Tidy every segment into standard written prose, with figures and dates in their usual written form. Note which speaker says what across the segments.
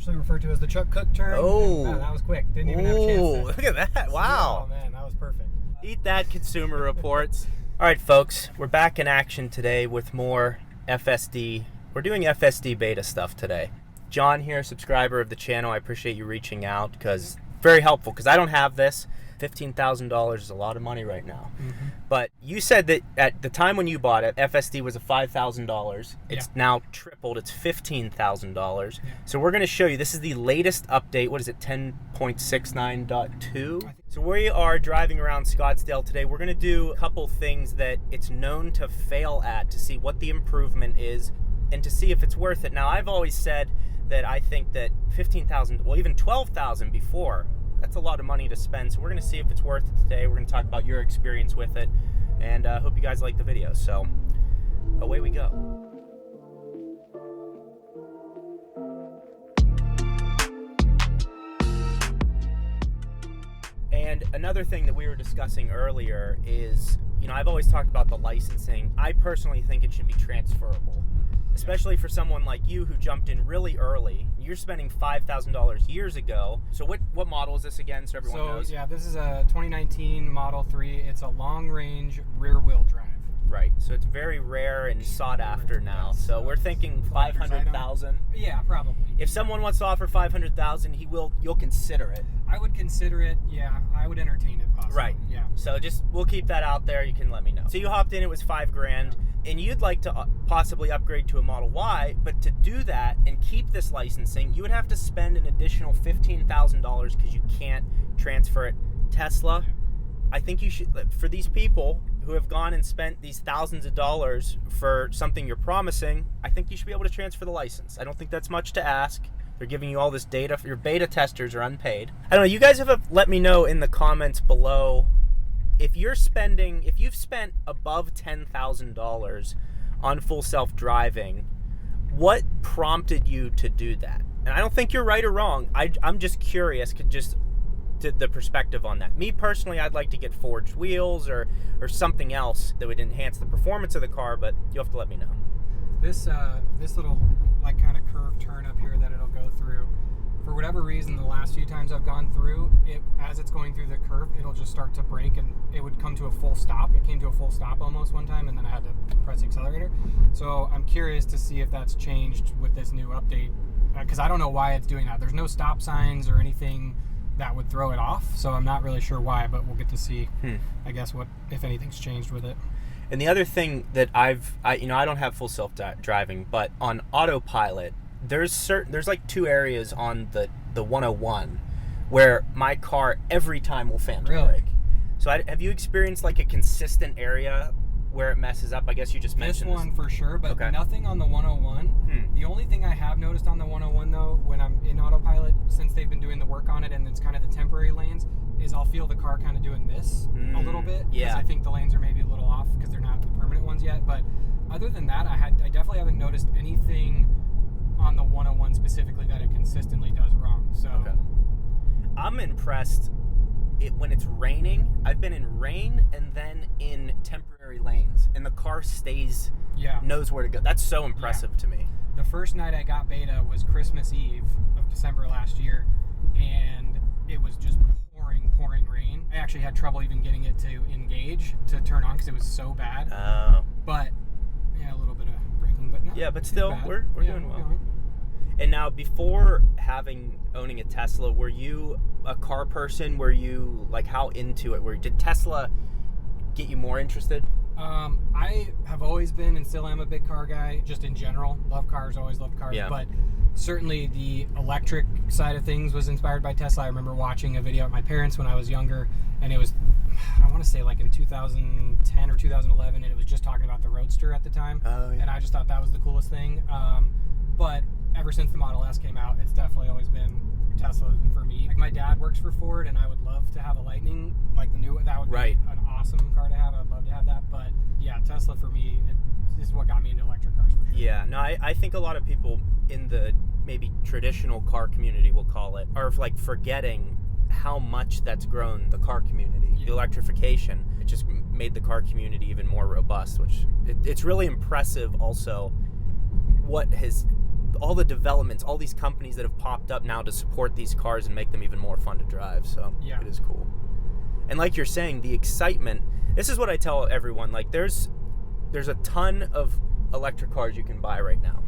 Speaker 1: affectionately referred to as the Chuck Cook turn.
Speaker 2: Oh.
Speaker 1: Man, that was quick. Didn't even have a chance to...
Speaker 2: Look at that. Wow.
Speaker 1: Oh, man, that was perfect.
Speaker 2: Eat that, Consumer Reports. All right, folks, we're back in action today with more FSD. We're doing FSD Beta stuff today. John here, subscriber of the channel. I appreciate you reaching out because very helpful because I don't have this. $15,000 is a lot of money right now. Mm-hmm. But you said that at the time when you bought it, FSD was a $5,000. It's now tripled. It's $15,000. Yeah. So we're going to show you. This is the latest update. What is it, 10.69.2? So we are driving around Scottsdale today. We're going to do a couple things that it's known to fail at to see what the improvement is and to see if it's worth it. Now, I've always said that I think that $15,000, well, even $12,000 before, that's a lot of money to spend. So we're going to see if it's worth it today. We're going to talk about your experience with it, and I hope you guys like the video. So away we go. And another thing that we were discussing earlier is, you know, I've always talked about the licensing. I personally think it should be transferable, especially for someone like you who jumped in really early. You're spending $5,000 years ago. So what model is this again, so everyone knows?
Speaker 1: Yeah, this is a 2019 Model 3. It's a long-range rear-wheel drive.
Speaker 2: Right, so it's very rare and sought after now. So we're thinking 500,000.
Speaker 1: Yeah, probably.
Speaker 2: If someone wants to offer 500,000, you'll consider it.
Speaker 1: I would consider it. Yeah, I would entertain it possibly.
Speaker 2: Right.
Speaker 1: Yeah.
Speaker 2: So we'll keep that out there. You can let me know. So you hopped in. It was $5,000, and you'd like to possibly upgrade to a Model Y. But to do that and keep this licensing, you would have to spend an additional $15,000 because you can't transfer it. Tesla. Yeah. I think you should, for these people who have gone and spent these thousands of dollars for something you're promising, I think you should be able to transfer the license. I don't think that's much to ask. They're giving you all this data. Your beta testers are unpaid. I don't know. You guys have let me know in the comments below if you've spent above $10,000 on full self-driving, what prompted you to do that? And I don't think you're right or wrong. I'm just curious, the perspective on that. Me personally, I'd like to get forged wheels or something else that would enhance the performance of the car, but you'll have to let me know.
Speaker 1: This little like kind of curved turn up here that it'll go through, for whatever reason, the last few times I've gone through it, as it's going through the curve, it'll just start to brake and it would come to a full stop. It came to a full stop almost one time, and then I had to press the accelerator. So I'm curious to see if that's changed with this new update, because I don't know why it's doing that. There's no stop signs or anything that would throw it off, so I'm not really sure why, but we'll get to see, I guess, what, if anything's changed with it.
Speaker 2: And the other thing that I don't have full self-driving, but on autopilot, there's like two areas on the 101 where my car every time will phantom brake. So have you experienced like a consistent area where it messes up? I guess you just mentioned
Speaker 1: this one for sure, but nothing on the 101. The only thing I have noticed on the 101 though, when I'm in autopilot, since they've been doing the work on it and it's kind of the temporary lanes, is I'll feel the car kind of doing this a little bit. Yeah. I think the lanes are maybe a little off because they're not the permanent ones yet. But other than that, I definitely haven't noticed anything on the 101 specifically that it consistently does wrong. So
Speaker 2: I'm impressed. When it's raining, I've been in rain and then in temporary lanes, and the car knows where to go. That's so impressive to me.
Speaker 1: The first night I got beta was Christmas Eve of December last year, and it was just pouring rain. I actually had trouble even getting it to engage to turn on because it was so bad. But a little bit of braking, but not. Yeah,
Speaker 2: but still, we're doing well. And now, before owning a Tesla, were you a car person? Were you, like, how into it? Did Tesla get you more interested?
Speaker 1: I have always been and still am a big car guy, just in general. Love cars, always loved cars. Yeah. But certainly the electric side of things was inspired by Tesla. I remember watching a video at my parents' when I was younger, and it was, I want to say like in 2010 or 2011, and it was just talking about the Roadster at the time. Oh, yeah. And I just thought that was the coolest thing. But ever since the Model S came out, it's definitely always been Tesla for me. Like, my dad works for Ford, and I would love to have a Lightning, like the new, that would be an awesome car to have. I'd love to have that. But yeah, Tesla for me is what got me into electric cars for sure.
Speaker 2: Yeah, no, I think a lot of people in the maybe traditional car community, we'll call it, are like forgetting how much that's grown the car community. Yeah. The electrification, it just made the car community even more robust, which it's really impressive also what has all the developments, all these companies that have popped up now to support these cars and make them even more fun to drive. So it is cool. And like you're saying, the excitement, this is what I tell everyone, like there's a ton of electric cars you can buy right now.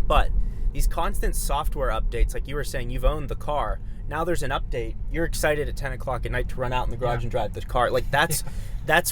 Speaker 2: But these constant software updates, like you were saying, you've owned the car. Now there's an update. You're excited at 10 o'clock at night to run out in the garage and drive the car. Like that's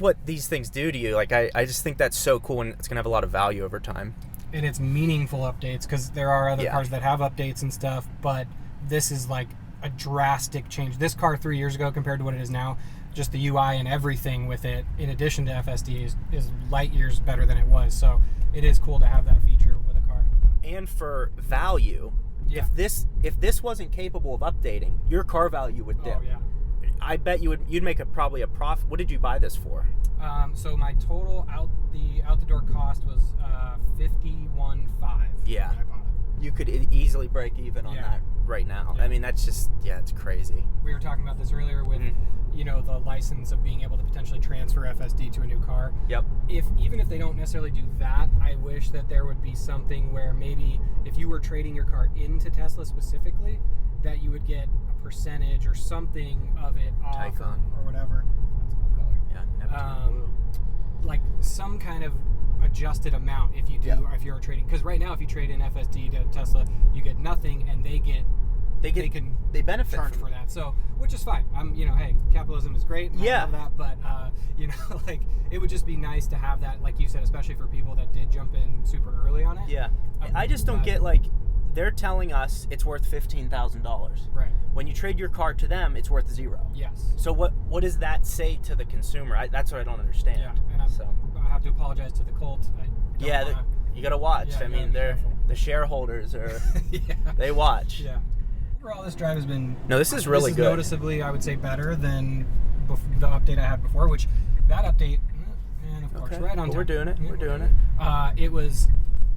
Speaker 2: what these things do to you. Like I just think that's so cool, and it's going to have a lot of value over time.
Speaker 1: And it's meaningful updates, because there are other cars that have updates and stuff, but this is like a drastic change. This car 3 years ago compared to what it is now, just the UI and everything with it, in addition to FSD, is light years better than it was. So it is cool to have that feature with a car.
Speaker 2: And for value, if this wasn't capable of updating, your car value would dip.
Speaker 1: Oh, yeah.
Speaker 2: I bet you'd make probably a profit. What did you buy this for?
Speaker 1: So my total out the door cost was $51,500.
Speaker 2: Yeah.
Speaker 1: When I bought it.
Speaker 2: You could easily break even on that right now. I mean, that's just it's crazy.
Speaker 1: We were talking about this earlier with the license of being able to potentially transfer FSD to a new car.
Speaker 2: Yep.
Speaker 1: Even if they don't necessarily do that, I wish that there would be something where maybe if you were trading your car into Tesla specifically, that you would get a percentage or something of it off or whatever. That's a cool color.
Speaker 2: Yeah.
Speaker 1: Like some kind of adjusted amount if you do if you're trading, because right now if you trade in FSD to Tesla, you get nothing, and they benefit charge for that. So, which is fine. Hey, capitalism is great. I love that, but like it would just be nice to have that, like you said, especially for people that did jump in super early on it.
Speaker 2: Yeah. I just don't get, like, they're telling us it's worth $15,000.
Speaker 1: Right.
Speaker 2: When you trade your car to them, it's worth $0.
Speaker 1: Yes.
Speaker 2: So what does that say to the consumer? That's what I don't understand.
Speaker 1: Yeah, and I have to apologize to the cult.
Speaker 2: You gotta watch.
Speaker 1: Yeah,
Speaker 2: I mean, the shareholders are they watch.
Speaker 1: Yeah. Overall, this drive has been
Speaker 2: this is really good.
Speaker 1: Noticeably, I would say, better than the update I had before. Which that update, and of course, right on time.
Speaker 2: We're doing it. We're doing it.
Speaker 1: It was.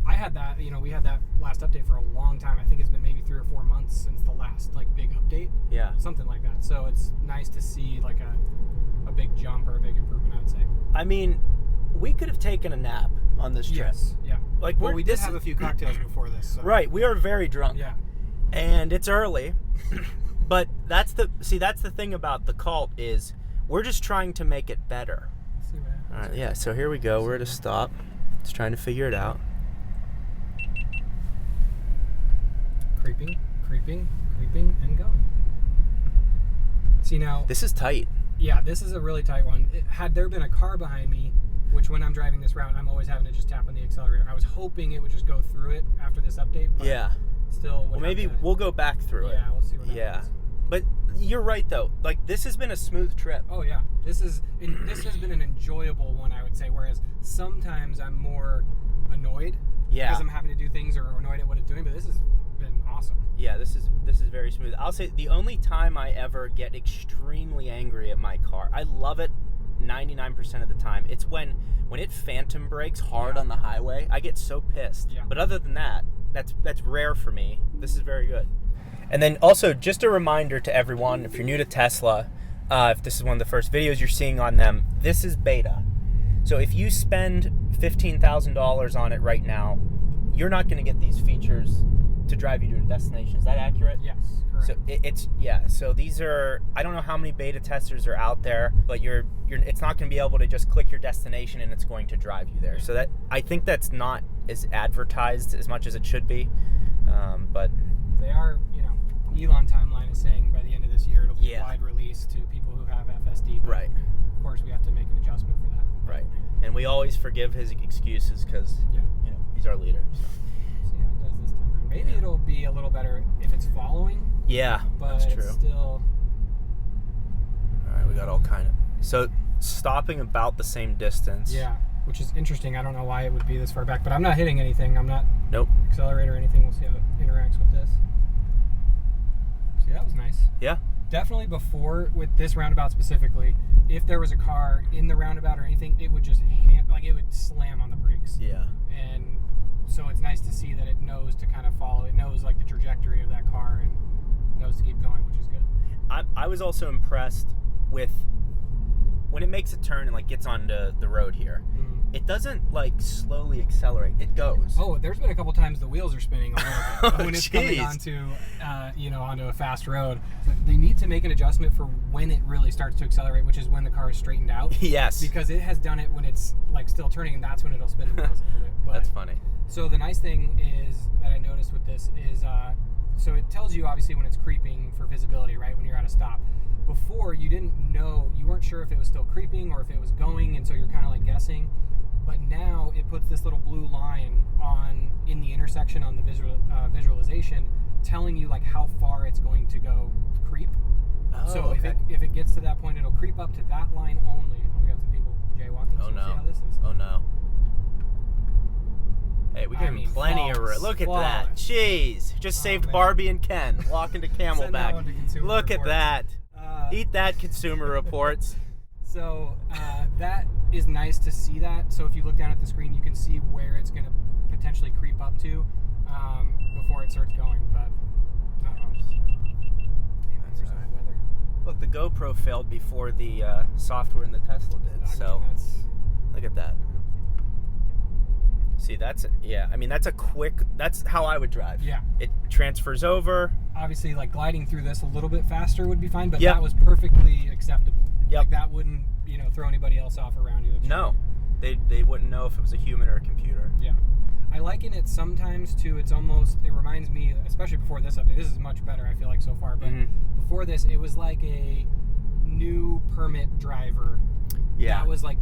Speaker 1: I had that, we had that last update for a long time. I think it's been maybe 3 or 4 months since the last, big update.
Speaker 2: Yeah.
Speaker 1: Something like that. So it's nice to see, a big jump or a big improvement, I would say.
Speaker 2: I mean, we could have taken a nap on this trip.
Speaker 1: Yes, yeah. We did have a few cocktails before this. So.
Speaker 2: Right, we are very drunk.
Speaker 1: Yeah.
Speaker 2: And it's early. But that's the thing about the cult is we're just trying to make it better.
Speaker 1: Let's see what happens.
Speaker 2: All right, yeah, so here we go. We're at a stop. Just trying to figure it out.
Speaker 1: Creeping, and going. See now...
Speaker 2: This is tight.
Speaker 1: Yeah, this is a really tight one. Had there been a car behind me, which when I'm driving this route, I'm always having to just tap on the accelerator. I was hoping it would just go through it after this update, but still...
Speaker 2: Well, maybe we'll go back through it.
Speaker 1: Yeah, we'll see what happens.
Speaker 2: Yeah. But you're right, though. This has been a smooth trip.
Speaker 1: Oh, yeah. This has been an enjoyable one, I would say, whereas sometimes I'm more annoyed because I'm having to do things or annoyed at what it's doing, but this has been awesome.
Speaker 2: Yeah, this is very smooth. I'll say the only time I ever get extremely angry at my car, I love it 99% of the time. It's when it phantom brakes hard on the highway. I get so pissed. Yeah. But other than that, that's rare for me. This is very good. And then also, just a reminder to everyone, if you're new to Tesla, if this is one of the first videos you're seeing on them, this is beta. So if you spend $15,000 on it right now, you're not going to get these features to drive you to a destination. Is that accurate?
Speaker 1: Yes, correct.
Speaker 2: So so these are, I don't know how many beta testers are out there, but it's not going to be able to just click your destination and it's going to drive you there. So I think that's not as advertised as much as it should be. But
Speaker 1: they are, Elon timeline is saying by the end of this year it'll be a wide release to people who have FSD. But
Speaker 2: right.
Speaker 1: Of course, we have to make an adjustment for that.
Speaker 2: Right. And we always forgive his excuses because he's our leader. So.
Speaker 1: See how it does this time around. Maybe it'll be a little better if it's following.
Speaker 2: Yeah,
Speaker 1: but
Speaker 2: that's true.
Speaker 1: It's still.
Speaker 2: All right, we got all kind of. So stopping about the same distance.
Speaker 1: Yeah, which is interesting. I don't know why it would be this far back, but I'm not hitting anything. I'm not.
Speaker 2: Nope.
Speaker 1: Accelerator or anything. We'll see how it interacts with this. See, that was nice.
Speaker 2: Yeah.
Speaker 1: Definitely before, with this roundabout specifically, if there was a car in the roundabout or anything, it would just it would slam on the brakes.
Speaker 2: Yeah.
Speaker 1: And so it's nice to see that it knows to kind of follow. It knows the trajectory of that car and knows to keep going, which is good.
Speaker 2: I was also impressed with when it makes a turn and gets onto the road here. it doesn't like slowly accelerate. It goes.
Speaker 1: Oh, there's been a couple times the wheels are spinning a little bit when it's coming
Speaker 2: Jeez.
Speaker 1: onto, onto a fast road. So they need to make an adjustment for when it really starts to accelerate, which is when the car is straightened out.
Speaker 2: Yes.
Speaker 1: Because it has done it when it's like still turning, and that's when it'll spin the wheels a little bit. But,
Speaker 2: That's funny.
Speaker 1: So the nice thing is that I noticed with this is, so it tells you obviously when it's creeping for visibility, right? When you're at a stop. Before you didn't know, you weren't sure if it was still creeping or if it was going, and so you're kind of like guessing. But now it puts this little blue line in the intersection on the visualization, telling you like how far it's going to go creep.
Speaker 2: Oh,
Speaker 1: so
Speaker 2: okay.
Speaker 1: if it gets to that point, it'll creep up to that line only. Oh, we got some people jaywalking.
Speaker 2: Oh
Speaker 1: So we'll
Speaker 2: no.
Speaker 1: see how this is.
Speaker 2: Oh no. Hey, we gave him plenty of room. Look at that. Jeez. Just saved
Speaker 1: man.
Speaker 2: Barbie and Ken walking to
Speaker 1: Send that
Speaker 2: Camelback.
Speaker 1: one to Consumer
Speaker 2: Look at
Speaker 1: Reports.
Speaker 2: that.
Speaker 1: Eat
Speaker 2: Eat that, Consumer Reports.
Speaker 1: So that is nice to see that. So if you look down at the screen, you can see where it's going to potentially creep up to before it starts going. But
Speaker 2: That's
Speaker 1: there's
Speaker 2: all right.
Speaker 1: no weather.
Speaker 2: Look, the GoPro failed before the software in the Tesla did. So look at that. See, that's that's how I would drive.
Speaker 1: Yeah.
Speaker 2: It transfers over.
Speaker 1: Obviously, like gliding through this a little bit faster would be fine, but
Speaker 2: Yep.
Speaker 1: that was perfectly acceptable.
Speaker 2: Yep.
Speaker 1: Like that wouldn't, throw anybody else off around you. That's
Speaker 2: No, they wouldn't know if it was a human or a computer.
Speaker 1: Yeah. I liken it sometimes to, it reminds me, especially before this update, this is much better I feel like so far, but before this, it was like a new permit driver.
Speaker 2: Yeah.
Speaker 1: That was like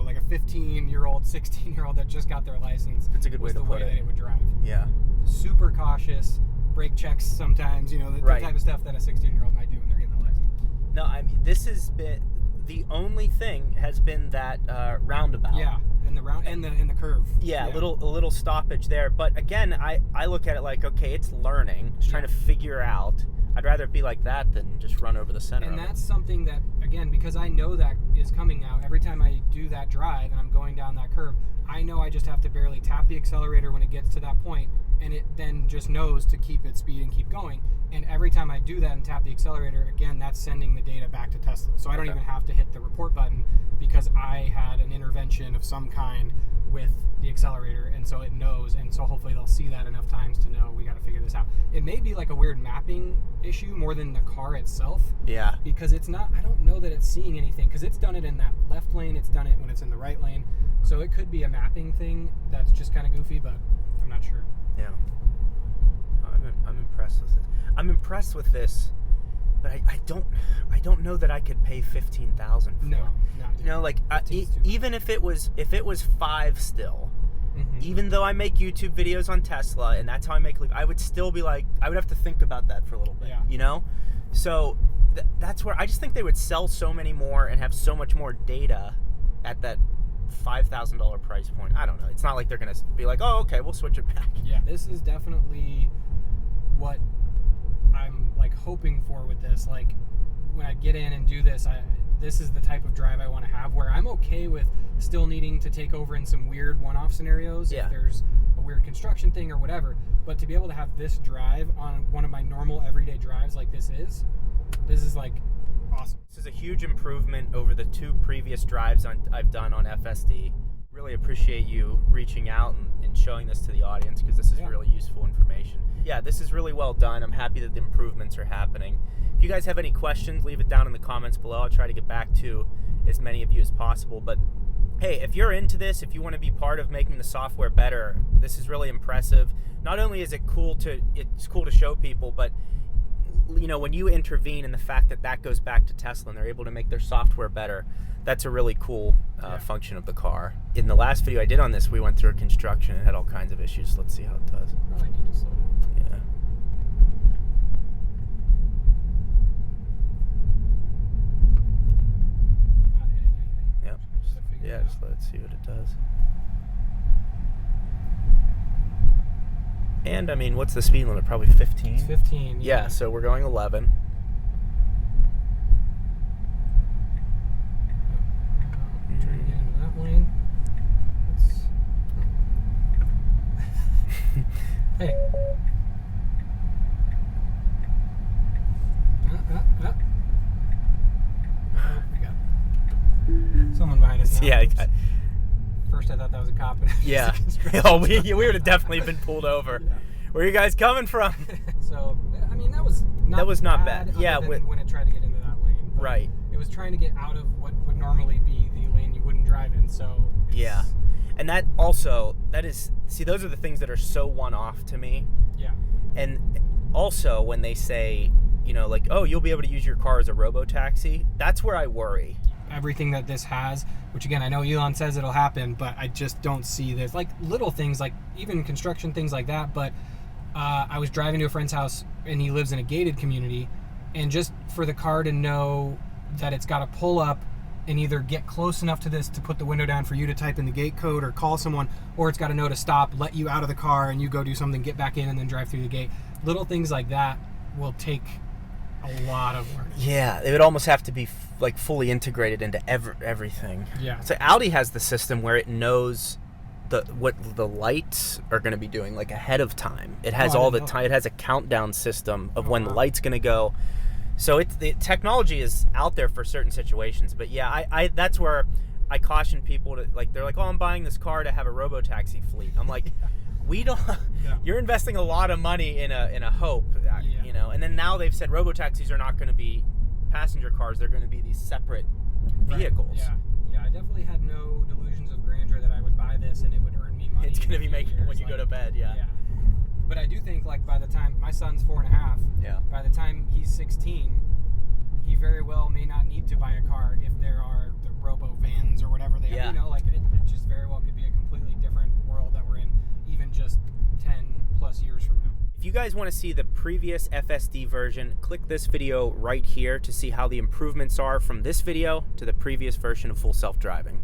Speaker 1: like a 15-year-old, 16-year-old that just got their license.
Speaker 2: That's a good way to
Speaker 1: was the
Speaker 2: put
Speaker 1: way
Speaker 2: it.
Speaker 1: that it would drive.
Speaker 2: Yeah.
Speaker 1: Super cautious, brake checks sometimes, the
Speaker 2: Right.
Speaker 1: type of stuff that a 16-year-old might do when they're getting the license.
Speaker 2: No, I mean, this has been, the only thing has been that roundabout.
Speaker 1: Yeah, and the round and the curve.
Speaker 2: Yeah, a little stoppage there. But again, I look at it like, okay, it's learning. It's trying to figure out. I'd rather it be like that than just run over the center.
Speaker 1: And
Speaker 2: of
Speaker 1: that's something that, again, because I know that is coming now, every time I do that drive and I'm going down that curve, I know I just have to barely tap the accelerator when it gets to that point, and it then just knows to keep its speed and keep going. And every time I do that and tap the accelerator, again, that's sending the data back to Tesla. So I don't even have to hit the report button because I had an intervention of some kind with the accelerator, and so it knows, and so hopefully they'll see that enough times to know we got to figure this out. It may be like a weird mapping issue more than the car itself.
Speaker 2: Yeah.
Speaker 1: Because it's not, I don't know that it's seeing anything, because it's done it in that left lane, it's done it when it's in the right lane, so it could be a mapping thing that's just kind of goofy, but I'm not sure.
Speaker 2: Yeah. I'm impressed with this. I'm impressed with this, but I don't know that I could pay $15,000 for it.
Speaker 1: No, not
Speaker 2: Like even if it was $5 still,
Speaker 1: Mm-hmm.
Speaker 2: even though I make YouTube videos on Tesla and that's how I make, I would still be like, I would have to think about that for a little bit.
Speaker 1: Yeah.
Speaker 2: So that's where I just think they would sell so many more and have so much more data at that $5,000 price point. I don't know. It's not like they're gonna be like, oh, okay, we'll switch it back.
Speaker 1: Yeah, this is definitely what I'm like hoping for with this. Like when I get in and do this, this is the type of drive I want to have, where I'm okay with still needing to take over in some weird one-off scenarios if there's a weird construction thing or whatever. But to be able to have this drive on one of my normal everyday drives like this is like awesome.
Speaker 2: This is a huge improvement over the 2 previous drives I've done on FSD. Really appreciate you reaching out and showing this to the audience, because this is really useful information. Yeah, this is really well done. I'm happy that the improvements are happening. If you guys have any questions, leave it down in the comments below. I'll try to get back to as many of you as possible. But hey, if you're into this, if you want to be part of making the software better, this is really impressive. Not only is it cool to show people, but when you intervene in the fact that goes back to Tesla and they're able to make their software better, that's a really cool function of the car. In the last video I did on this, we went through a construction and had all kinds of issues. Let's see how it does.
Speaker 1: Probably need to slow down.
Speaker 2: Yeah.
Speaker 1: Not hitting anything.
Speaker 2: Yep.
Speaker 1: Just to figure it
Speaker 2: Yeah,
Speaker 1: out.
Speaker 2: just let's see what it does. And I mean, what's the speed limit? Probably 15?
Speaker 1: It's 15.
Speaker 2: Yeah, so we're going 11.
Speaker 1: Trying to get into that lane. Hey. Oh, we got someone behind us now.
Speaker 2: Yeah, I got
Speaker 1: For I thought that was a cop.
Speaker 2: Yeah. Oh, we would have definitely been pulled over. Yeah. Where are you guys coming from?
Speaker 1: So, I mean, that was not bad.
Speaker 2: Yeah,
Speaker 1: when it tried to get into that lane. But
Speaker 2: right.
Speaker 1: It was trying to get out of what would normally be the lane you wouldn't drive in. So.
Speaker 2: Yeah. And that is, see, those are the things that are so one-off to me.
Speaker 1: Yeah.
Speaker 2: And also when they say, you know, like, oh, you'll be able to use your car as a robo-taxi, that's where I worry.
Speaker 1: Everything that this has, which again, I know Elon says it'll happen, but I just don't see this. Like little things, like even construction things like that. But I was driving to a friend's house and he lives in a gated community, and just for the car to know that it's got to pull up and either get close enough to this to put the window down for you to type in the gate code or call someone, or it's got to know to stop, let you out of the car and you go do something, get back in and then drive through the gate. Little things like that will take a lot of work.
Speaker 2: Yeah, it would almost have to be like fully integrated into everything.
Speaker 1: Yeah.
Speaker 2: So Audi has the system where it knows what the lights are going to be doing like ahead of time. It has all the time. It has a countdown system of when the light's going to go. So the technology is out there for certain situations. But yeah, I that's where I caution people to, like, they're like, oh, I'm buying this car to have a robo-taxi fleet. I'm like, we don't. Yeah. You're investing a lot of money in a hope, you know. And then now they've said robo-taxis are not going to be passenger cars; they're going to be these separate vehicles.
Speaker 1: Right. Yeah. I definitely had no delusions of grandeur that I would buy this and it would earn me money.
Speaker 2: It's going to be making when you go to bed. Yeah.
Speaker 1: But I do think, like, by the time my son's 4.5, by the time he's 16, he very well may not need to buy a car if there are the robo vans or whatever they are. You know, like it just very well could be a completely different world that we're in, even just 10 plus years from now.
Speaker 2: If you guys want to see the previous FSD version, click this video right here to see how the improvements are from this video to the previous version of Full Self Driving.